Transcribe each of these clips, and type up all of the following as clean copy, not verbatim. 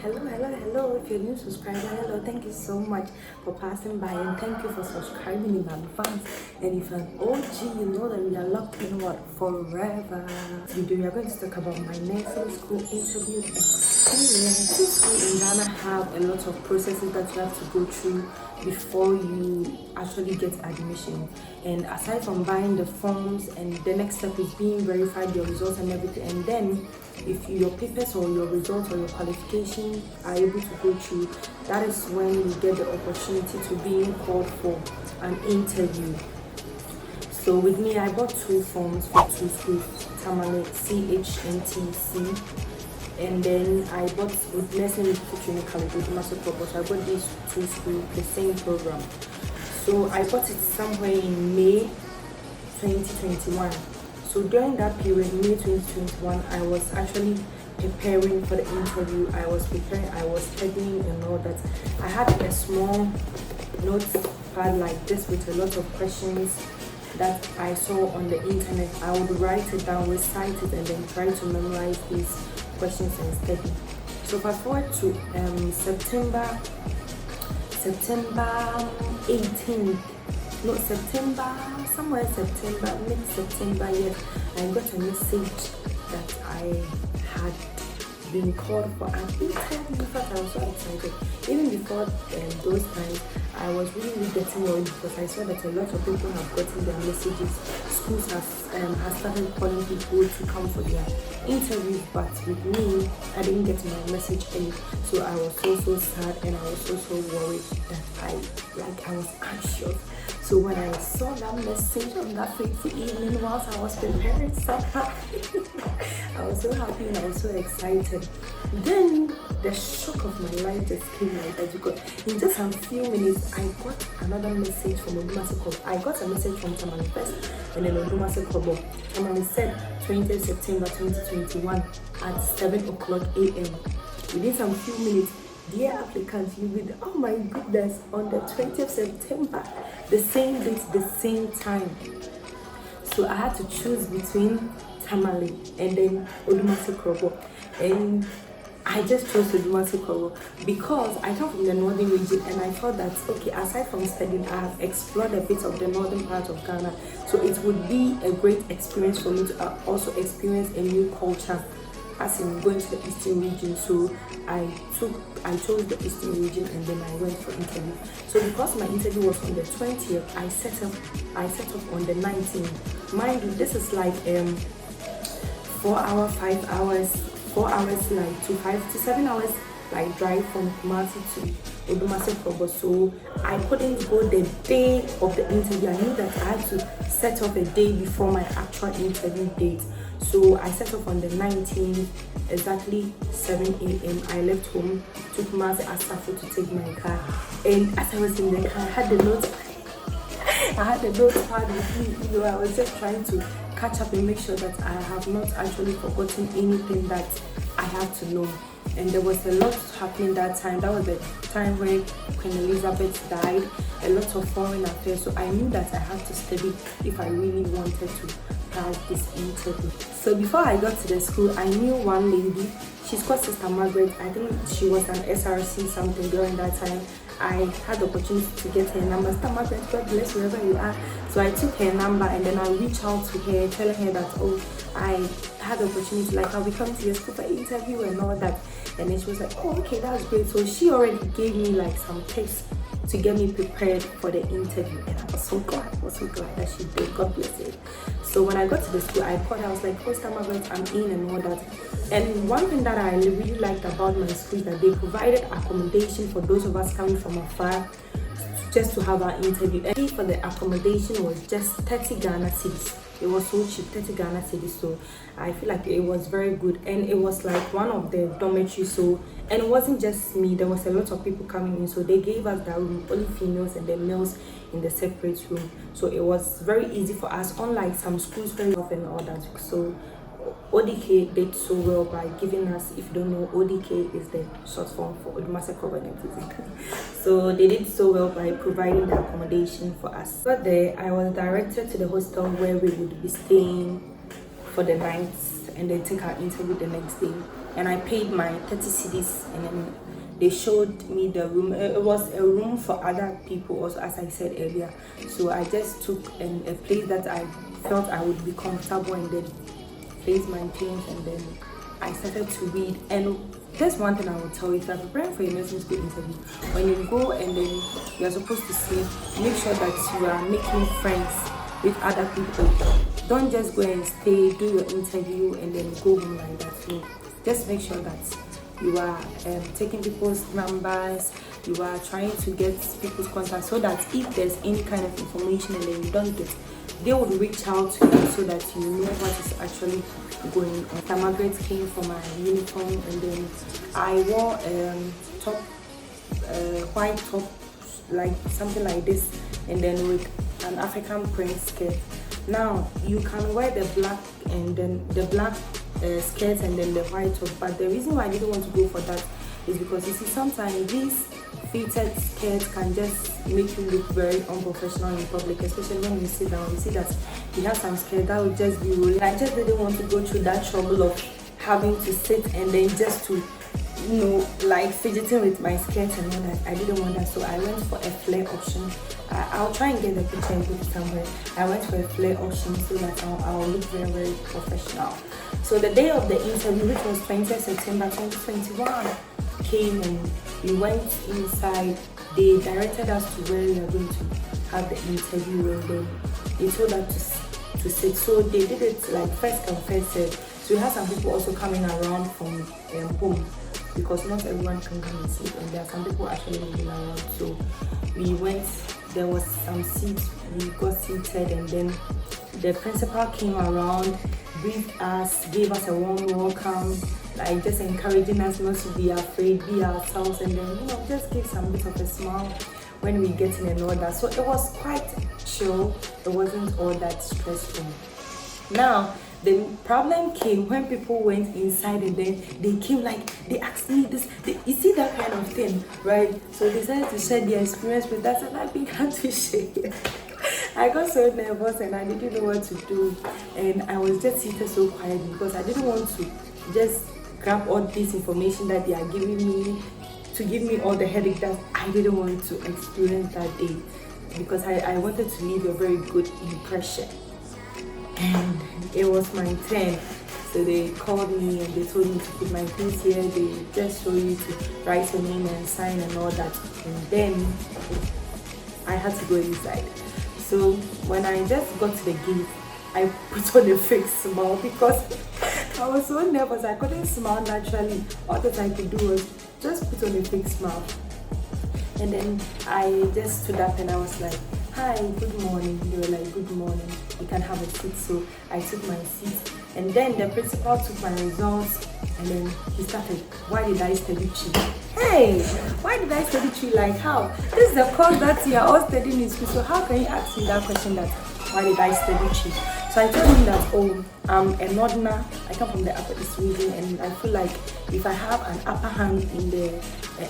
Hello. If you're a new subscriber, hello. Thank you so much for passing by and thank you for subscribing in advance. And if you're an OG, you know that we are locked in forever. Today we are going to talk about my nursing school interview experience. Nursing school in Ghana have a lot of processes that you have to go through before you actually get admission. And aside from buying the forms, and the next step is being verified, your results and everything, and then if your papers or your results or your qualification are able to go through, that is when you get the opportunity to be called for an interview. So with me, I bought two forms for two schools, Tamale CHNTC, and then I bought with Nursing Institute Kaale with so I bought these two schools, the same program. So I bought it somewhere in May 2021. So during that period, May 2021, I was actually preparing for the interview. I was studying and all that. I had a small notepad like this with a lot of questions that I saw on the internet. I would write it down, recite it, and then try to memorize these questions and study. So fast forward to September 18th. No, mid-September, yes, I got a message that I had been called for an interview. In fact, I was so excited. Even before those times, I was really getting worried because I saw that a lot of people have gotten their messages. Schools have started calling people to come for their interviews, but with me, I didn't get my message early. So I was so sad and I was so worried that I was anxious. So when I saw that message on that fateful evening whilst I was preparing supper, I was so happy and I was so excited. Then the shock of my life just came like that because in just a few minutes I got another message from Odumase Kobo. I got a message from Tamale first and then Odumase Kobo. Tamale said 20th September 2021 at 7 o'clock a.m. Within some few minutes, dear applicants, you will, oh my goodness, on the 20th September, the same date, the same time. So I had to choose between Tamale and then Odumase Kobo. And I just chose Odumase Kobo because I come from the northern region and I thought that, okay, aside from studying, I have explored a bit of the northern part of Ghana. So it would be a great experience for me to also experience a new culture as in going to the eastern region. So I chose the eastern region and then I went for interview. So because my interview was on the 20th, I set up on the 19th. Mind you, this is like 4 hours like to 5 to 7 hours like drive from Kumasi to Odumase Kobo. So I couldn't go the day of the interview. I knew that I had to set up a day before my actual interview date. So I set off on the 19th, exactly 7 a.m. I left home, took Kumasi Asafo to take my car. And as I was in the car, I had the notepad with me. I was just trying to catch up and make sure that I have not actually forgotten anything that I have to know. And there was a lot happening that time. That was the time where Queen Elizabeth died, a lot of foreign affairs. So I knew that I had to study if I really wanted to pass this interview. So before I got to the school, I knew one lady. She's called Sister Margaret. I think she was an SRC something during that time. I had the opportunity to get her number. Sister Margaret, God bless wherever you are. So I took her number and then I reached out to her, telling her that, oh, I had the opportunity, like I'll be coming to your school for interview and all that. And then she was like, oh, okay, that's great. So she already gave me like some tips to get me prepared for the interview. And I was so glad that she did. God bless her. So when I got to the school, I called her. I was like, oh, Sister Margaret, I'm in and all that. And one thing that I really liked about my school is that they provided accommodation for those of us coming from afar just to have our interview. And for the accommodation was just 30 Ghana cedis. It was so cheap, 30 Ghana cedis. So I feel like it was very good. And it was like one of the dormitories. So, and it wasn't just me, there was a lot of people coming in. So they gave us that room, only females and then males in the separate room. So it was very easy for us, unlike some schools very often and all that. So ODK did so well by giving us, if you don't know, ODK is the short form for Odumase Kobo and everything. So they did so well by providing the accommodation for us. But there, I was directed to the hostel where we would be staying for the night and then take our interview the next day. and I paid my 30 cedis, and then they showed me the room. It was a room for other people also, as I said earlier. So I just took a place that I felt I would be comfortable, and then placed my things, and then I started to read. And there's one thing I will tell you: if you're preparing for a nursing school interview, when you go and then you're supposed to sleep, make sure that you are making friends with other people. Don't just go and stay, do your interview, and then go home like that. So just make sure that you are taking people's numbers, you are trying to get people's contact, so that if there's any kind of information and then you don't get, they would reach out to you so that you know what is actually going on. Mr. Margaret came for my uniform, and then I wore top, white top, like something like this, and then with an African print skirt. Now you can wear the black and then the black skirt and then the white top, but the reason why I didn't want to go for that is because you see sometimes these fitted skirts can just make you look very unprofessional in public, especially when you sit down. You see that you have some skirts that would just be rolling. I just didn't want to go through that trouble of having to sit and then just to, you know, like fidgeting with my skirt and all that. I didn't want that, so I went for a flare option. I'll try and get the picture and put it somewhere. I went for a flare option so that I'll look very, very professional. So the day of the interview, which was 20th September 2021, came, and we went inside. They directed us to where we are going to have the interview, and then they told us to sit. So they did it like first come first serve. So we had some people also coming around from home, because not everyone can come and sit, and there are some people actually moving around. So we went, there was some seats, we got seated, and then the principal came around, briefed us, gave us a warm welcome, like just encouraging us not to be afraid, be ourselves, and then, you know, just give some bit of a smile when we get in and all that. So it was quite chill, it wasn't all that stressful. Now the problem came when people went inside, and then they came like, they asked me this, you see that kind of thing, right? So they decided to share their experience with us, and I began to share. I got so nervous and I didn't know what to do, and I was just seated so quietly because I didn't want to just grab all this information that they are giving me to give me all the headache that I didn't want to experience that day, because I wanted to leave a very good impression. And it was my turn, so they called me and they told me to put my things here. They just show you to write your name and sign and all that, and then I had to go inside. So when I just got to the gate, I put on a fake smile because I was so nervous. I couldn't smile naturally. All that I could do was just put on a fake smile. And then I just stood up and I was like, "Hi, good morning." They were like, "Good morning, you can have a seat." So I took my seat, and then the principal took my results, and then he started, "Why did I study tree?" Hey, why did I study tree? Like how? This is the course that you are all studying in school, so how can you ask me that question, that why did I study tree? So I told him that, oh, I'm a northerner, I come from the Upper East region, and I feel like if I have an upper hand in the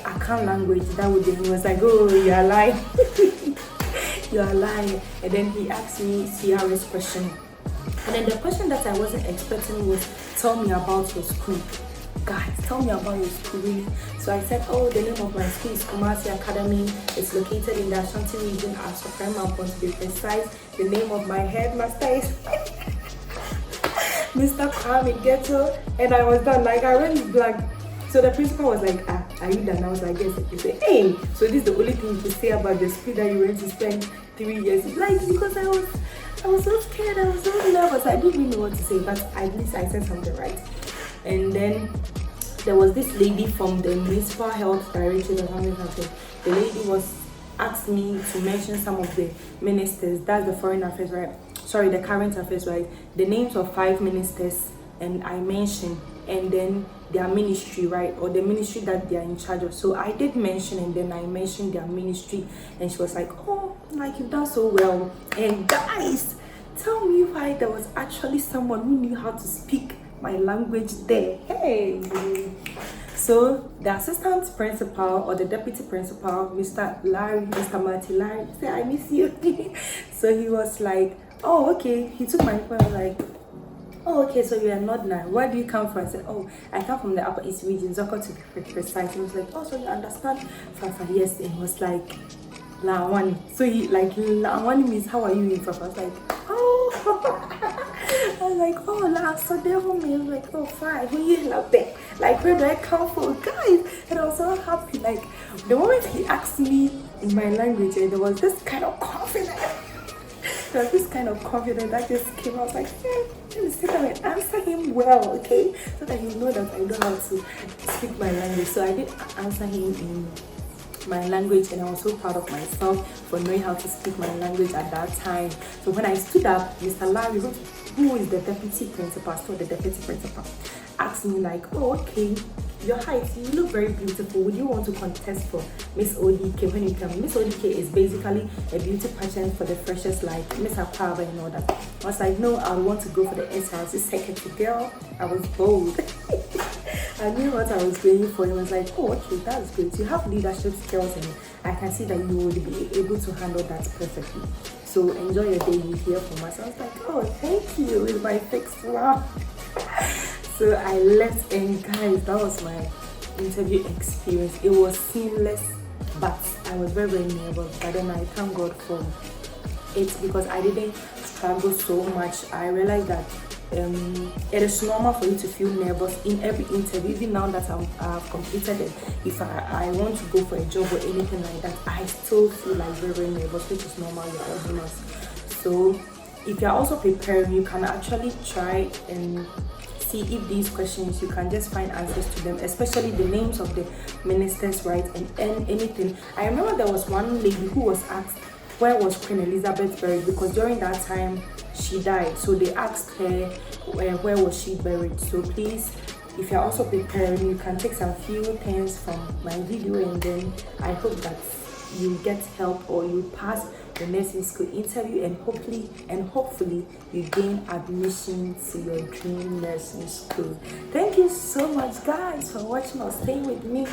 Akan language, that would be. He was like, "Oh, you are lying." You are lying. And then he asked me CRS question. And then the question that I wasn't expecting was, "Tell me about your school." Guys, tell me about your school, really. So I said, "Oh, the name of my school is Kumasi Academy. It's located in the Ashanti region, Asokram, to be precise. The name of my headmaster is Mr. Kwame Ghetto." And I was done, like I went blank. So the principal was like, "Ah, are you done?" I was like, "Yes." He said, "Hey, so this is the only thing you could say about the school that you went to spend 3 years?" Like, because I was so scared, I was so nervous, I didn't even know what to say, but at least I said something right. And then there was this lady from the municipal health directorate or something. The lady was asked me to mention some of the ministers. That's the foreign affairs, right? Sorry, the current affairs, right? The names of 5 ministers, and I mentioned, and then their ministry, right? Or the ministry that they are in charge of. So I did mention, and then I mentioned their ministry, and she was like, "Oh, like you've done so well." And guys, tell me why there was actually someone who knew how to speak my language there. Hey. So the assistant principal or the deputy principal, Mr. Marty Larry, said, "I miss you." So he was like, "Oh, okay." He took my phone, like, Oh, okay, so you are not now. Where do you come from? I said, oh, I come from the Upper East region, Zoko to be precise. He was like, oh, so you understand Fafa? Yes. And he was like, Lawani. So he like Lawani means how are you in Fafa? I was like, oh. I was like, oh, la, so they home. I was like, oh, fine. Who you love there? Like, where do I come from, guys? And I was so happy. Like, the moment he asked me in my language, there was this kind of confidence. There was this kind of confidence that just came. I was like, yeah, let me sit down and answer him well, okay? So that he know that I know how to speak my language. So I did answer him in my language, and I was so proud of myself for knowing how to speak my language at that time. So when I stood up, Mr. Larry, who is the deputy principal, still the deputy principal, asked me like, oh, okay, your height, you look very beautiful. Would you want to contest for Miss ODK when you come? Miss ODK is basically a beauty pageant for the freshers like Miss Aquava and all that. I was like, no, I want to go for the SRC secretary. Girl, I was bold. I knew what I was going for. He was like, oh, okay, that's great. You have leadership skills and I can see that you would be able to handle that perfectly. So enjoy your day, you hear from us. I was like, oh, thank you, with my fixed laugh. So I left, and guys, that was my interview experience. It was seamless, but I was very, very nervous. But then I thank God for it because I didn't struggle so much. I realized that it is normal for you to feel nervous in every interview. Even now that I've completed it, if I want to go for a job or anything like that, I still feel like very, very nervous, which is normal with all humans. So if you're also preparing, you can actually try and see if these questions you can just find answers to them, especially the names of the ministers, right? And anything. I remember there was one lady who was asked where was Queen Elizabeth buried, because during that time she died, so they asked her where was she buried. So please, if you're also preparing, you can take some few things from my video, and then I hope that you get help or you pass the nursing school interview, and hopefully you gain admission to your dream nursing school. Thank you so much, guys, for watching or staying with me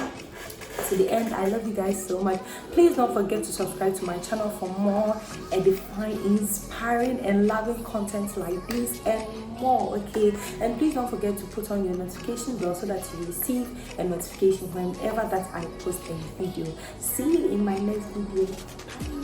to the end. I love you guys so much. Please don't forget to subscribe to my channel for more edifying, inspiring and loving content like this and more, okay? And please don't forget to put on your notification bell so that you receive a notification whenever that I post a video. See you in my next video. Bye.